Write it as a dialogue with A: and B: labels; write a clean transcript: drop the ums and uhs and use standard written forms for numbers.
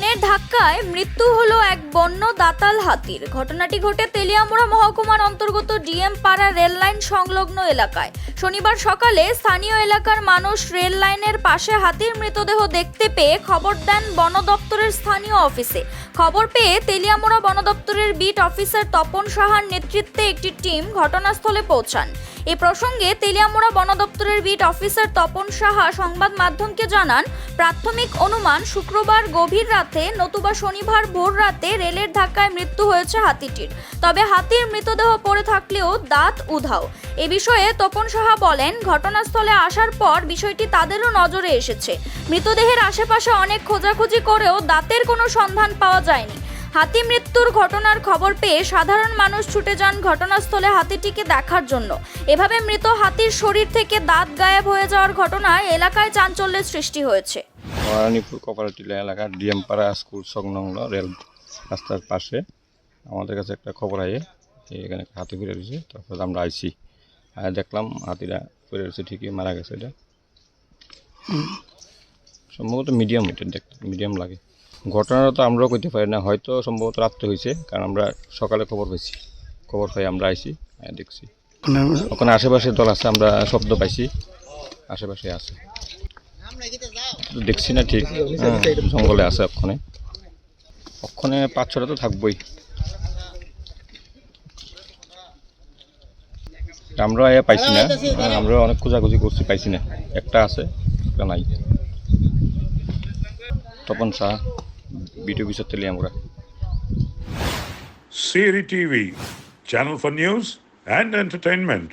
A: ট্রেনের ধাক্কায় মৃত্যু হলো এক বন্য দাতাল হাতির। ঘটনাটি ঘটে তেলিয়ামুড়া মহকুমার অন্তর্গত ডিএম পাড়া রেল লাইন সংলগ্ন এলাকায়। শনিবার সকালে স্থানীয় এলাকার মানুষ রেল লাইনের পাশে হাতির মৃতদেহ দেখতে পেয়ে খবর দেন বন দপ্তরের স্থানীয় অফিসে। খবর পেয়ে তেলিয়ামুড়া বন দপ্তরের বিট অফিসার তপন সাহার নেতৃত্বে একটি টিম ঘটনাস্থলে পৌঁছান। এই প্রসঙ্গে তেলিয়ামুড়া বন দপ্তরের বিট অফিসার তপন সাহা সংবাদ মাধ্যমকে জানান, প্রাথমিক অনুমান শুক্রবার গভীর রাতে নতুবা শনিবার ভোর রাতে রেলের ধাক্কায় মৃত্যু হয়েছে হাতিটির। তবে হাতির মৃতদেহ পড়ে থাকলেও দাঁত উধাও। এ বিষয়ে তপন সাহা বলেন, ঘটনাস্থলে আসার পর বিষয়টি তাদেরও নজরে এসেছে। মৃতদেহের আশেপাশে অনেক খোঁজাখুঁজি করেও দাঁতের কোনো সন্ধান পাওয়া যায়নি। হাতি মৃত্যুর ঘটনার খবর পেয়ে সাধারণ মানুষ ছুটে যান ঘটনাস্থলে হাতিটিকে দেখার জন্য। এভাবে মৃত হাতির শরীর থেকে দাঁত গায়েব হয়ে যাওয়ার ঘটনায় এলাকায় চাঞ্চল্যের সৃষ্টি হয়েছে।
B: রানীপুর কোপারেটিভ এলাকার ডিএমপাড়া স্কুল সংলগ্ন রেল রাস্তার পাশে আমাদের কাছে একটা খবর আয়ে এখানে হাতি পড়ে রয়েছে। তারপর আমরা আইসি দেখলাম হাতিরা পড়ে রয়েছে, ঠিকই মারা গেছে। এটা সম্ভবত মিডিয়াম, এটা দেখতে মিডিয়াম লাগে। ঘটনাটা তো আমরাও করতে পারি না, হয়তো সম্ভবত রাত্রে হয়েছে, কারণ আমরা সকালে খবর পাই আমরা আইসি দেখছি। ওখানে আশেপাশে দল আছে, আমরা শব্দ পাইছি আশেপাশে আছে, দেখছি না ঠিক। জঙ্গলে আছে ওখানে 5-6টা তো থাকবোই। আমরা পাইছি না, আমরা অনেক খোঁজাখুঁজি করছি, পাইছি না। একটা আছে, একটা নাই। তপন শাহ, বিটিও বিষয় Teliamura.
C: Siri TV, channel for news and entertainment.